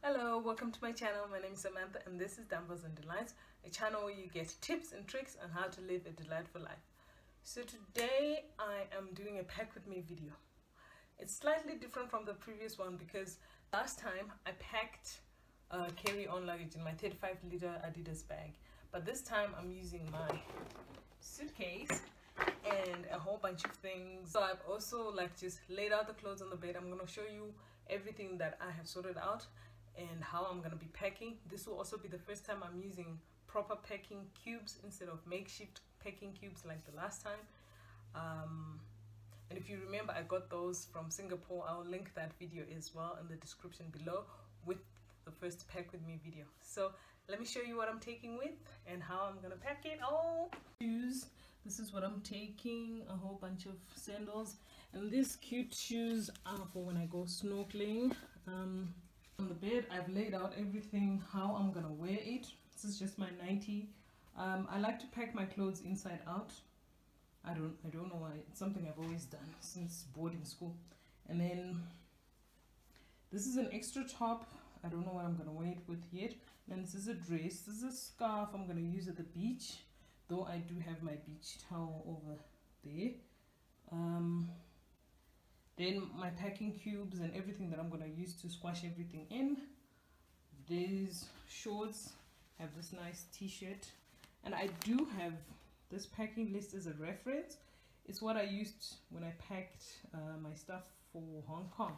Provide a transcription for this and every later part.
Hello, welcome to my channel. My name is Samantha and this is DumbbellsNDelights, a channel where you get tips and tricks on how to live a delightful life. So today I am doing a pack with me video. It's slightly different from the previous one because last time I packed carry-on luggage in my 35-liter Adidas bag, but this time I'm using my suitcase and a whole bunch of things. So I've also just laid out the clothes on the bed. I'm going to show you everything that I have sorted out and how I'm going to be packing. This will also be the first time I'm using proper packing cubes instead of makeshift packing cubes like the last time. And if you remember, I got those from Singapore. I'll link that video as well in the description below with the first pack with me video. So let me show you what I'm taking with and how I'm going to pack it all. Shoes. This is what I'm taking, a whole bunch of sandals, and these cute shoes are for when I go snorkeling. On the bed I've laid out everything, how I'm gonna wear it. This is just my 90. I like to pack my clothes inside out. I don't know why. It's something I've always done since boarding school. And then this is an extra top. I don't know what I'm gonna wear it with yet. And this is a dress. This is a scarf I'm gonna use at the beach, though I do have my beach towel over there. Then my packing cubes and everything that I'm going to use to squash everything in. These shorts, have this nice t-shirt, and I do have this packing list as a reference. It's what I used when I packed my stuff for Hong Kong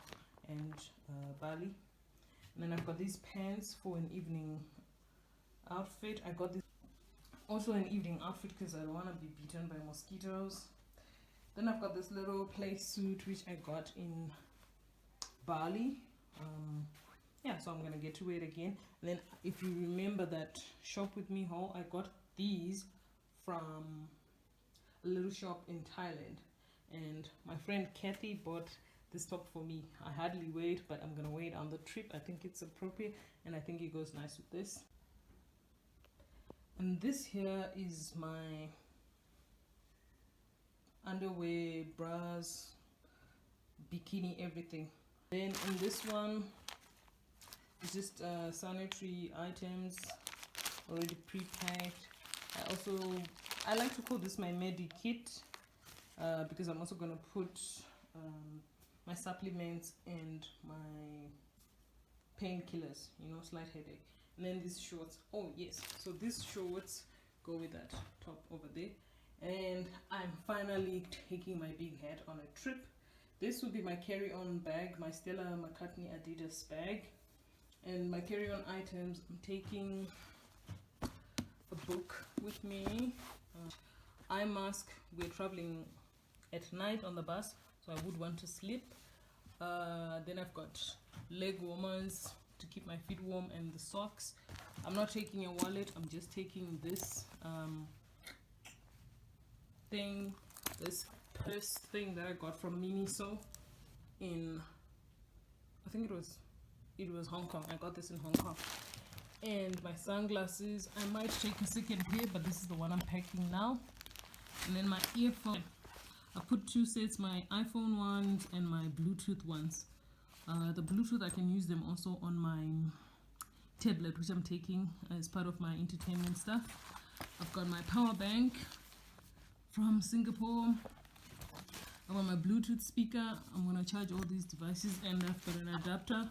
and Bali. And then I've got these pants for an evening outfit. I got this also an evening outfit because I don't want to be beaten by mosquitoes. Then I've got this little play suit which I got in Bali. So I'm gonna get to wear it again. And then if you remember that shop with me haul, I got these from a little shop in Thailand, and my friend Kathy bought this top for me. I hardly wear it, but I'm gonna wear it on the trip. I think it's appropriate and I think it goes nice with this. And this here is my underwear, bras, bikini, everything. Then in this one it's just sanitary items already pre-packed. I like to call this my medi kit because I'm also going to put my supplements and my painkillers, slight headache. And then these shorts, oh yes, so these shorts go with that top over there. And I'm finally taking my big hat on a trip. This will be my carry-on bag, my Stella McCartney Adidas bag. And my carry-on items, I'm taking a book with me, eye mask. We're traveling at night on the bus, so I would want to sleep. Then I've got leg warmers to keep my feet warm and the socks. I'm not taking a wallet, I'm just taking this this purse thing that I got from Miniso in, I think it was Hong Kong. I got this in Hong Kong. And my sunglasses, I might take a second pair, but this is the one I'm packing now. And then my earphone, I put two sets, my iPhone ones and my Bluetooth ones. The Bluetooth, I can use them also on my tablet, which I'm taking as part of my entertainment stuff. I've got my power bank from Singapore. I've got my Bluetooth speaker. I'm going to charge all these devices, and I've got an adapter.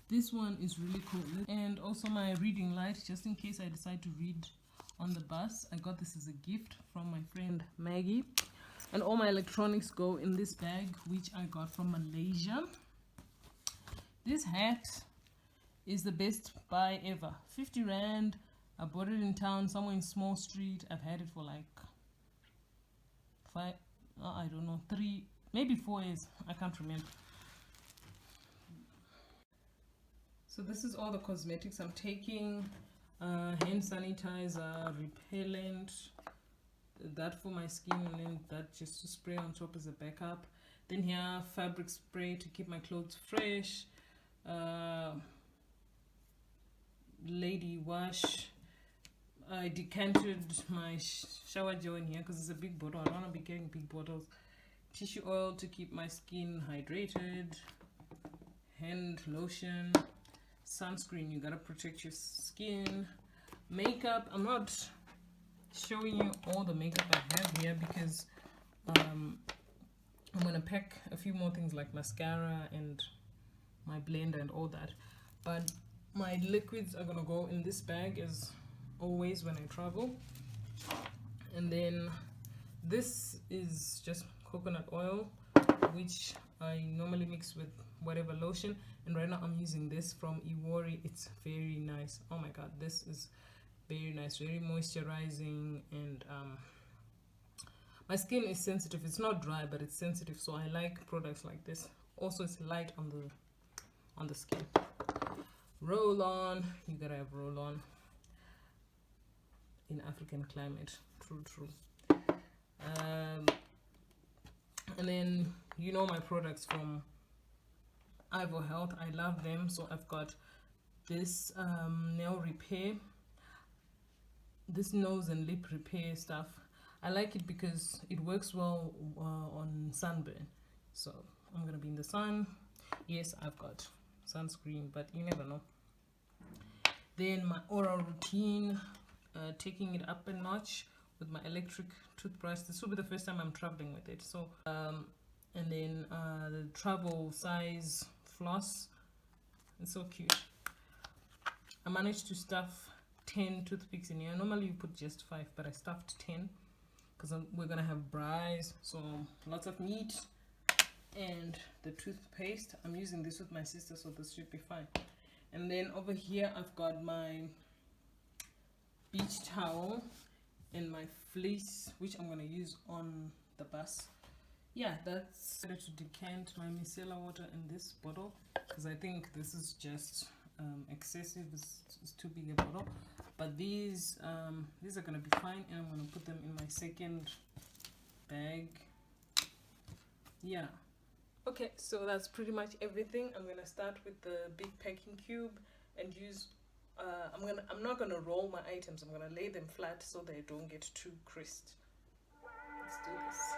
This one is really cool. And also my reading light, just in case I decide to read on the bus. I got this as a gift from my friend Maggie. And all my electronics go in this bag, which I got from Malaysia. This hat is the best buy ever. 50 Rand. I bought it in town, somewhere in Small Street. I've had it for like 3, maybe 4 years. I can't remember. So this is all the cosmetics I'm taking. Hand sanitizer, repellent, that for my skin, and then that just to spray on top as a backup. Then here, fabric spray to keep my clothes fresh. Lady wash. I decanted my shower gel in here because it's a big bottle. I don't want to be getting big bottles. Tissue oil to keep my skin hydrated. Hand lotion. sunscreen. You gotta protect your skin. Makeup, I'm not showing you all the makeup I have here because I'm gonna pack a few more things like mascara and my blender and all that, but my liquids are gonna go in this bag as always when I travel. And then this is just coconut oil, which I normally mix with whatever lotion, and right now I'm using this from Iwori. It's very nice. Oh my god, this is very nice, very moisturizing, and my skin is sensitive. It's not dry, but it's sensitive, so I like products like this. Also, it's light on the skin. Roll on, you gotta have roll on in African climate. True. And then you know my products from Ivo Health. I love them. So I've got this nail repair, this nose and lip repair stuff. I like it because it works well on sunburn. So I'm gonna be in the sun. Yes, I've got sunscreen, but you never know. Then my oral routine, taking it up a notch with my electric toothbrush. This will be the first time I'm traveling with it. So and then the travel size floss. It's so cute. I managed to stuff 10 toothpicks in here. Normally you put just 5, but I stuffed 10 because we're gonna have braais, so lots of meat. And the toothpaste, I'm using this with my sister, so this should be fine. And then over here I've got my beach towel and my fleece, which I'm gonna use on the bus. Yeah, that's better to decant my micellar water in this bottle because I think this is just excessive. It's too big a bottle, but these are gonna be fine, and I'm gonna put them in my second bag. Yeah. Okay, so that's pretty much everything. I'm gonna start with the big packing cube and use I'm not gonna roll my items. I'm gonna lay them flat so they don't get too creased. Let's do this.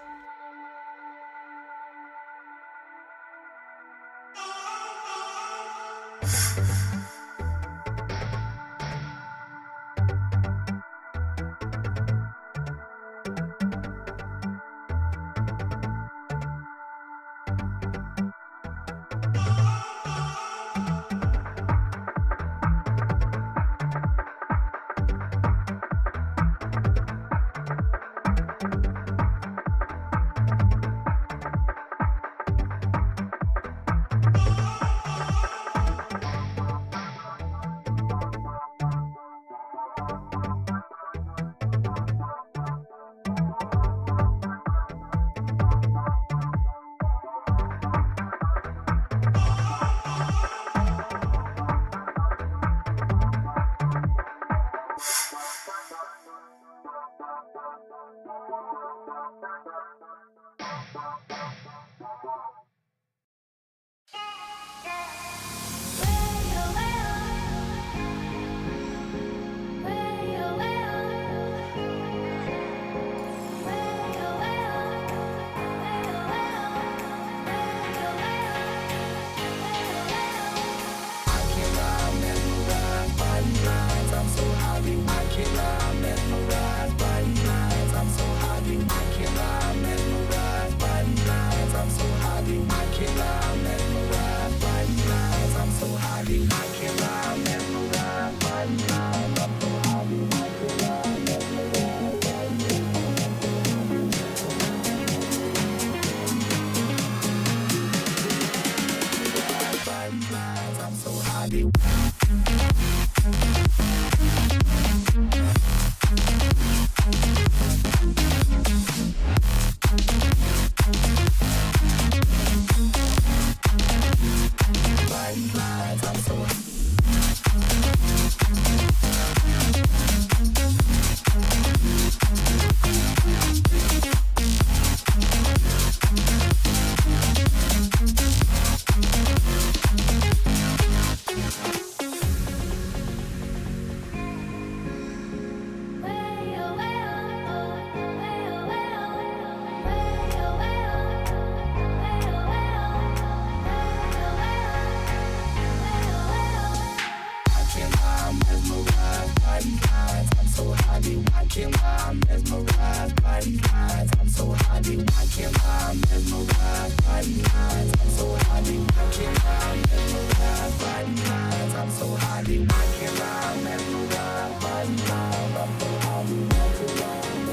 high, watching while I'm mesmerized by these lines. I'm so high, watching while I'm mesmerized by these lines. I'm so high, watching while I'm mesmerized by these lines. I'm so high, watching while I'm mesmerized by these lines. I'm so high, watching while I'm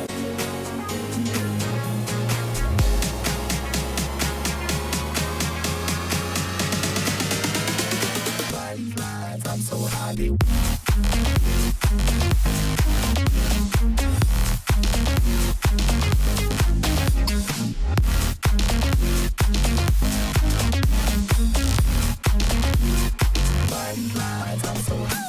I'm so high.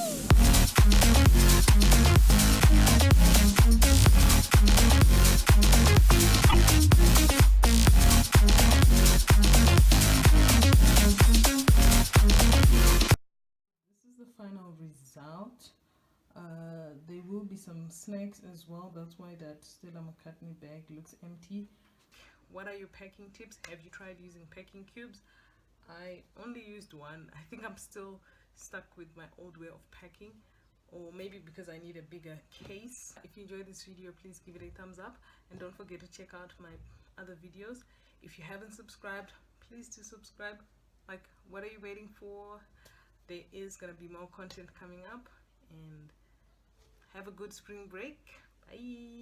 Final result. There will be some snacks as well. That's why that Stella McCartney bag looks empty. What are your packing tips? Have you tried using packing cubes? I only used one. I think I'm still stuck with my old way of packing, or maybe because I need a bigger case. If you enjoyed this video, please give it a thumbs up, and don't forget to check out my other videos. If you haven't subscribed, please do subscribe. Like, what are you waiting for? There is going to be more content coming up, and have a good spring break. Bye.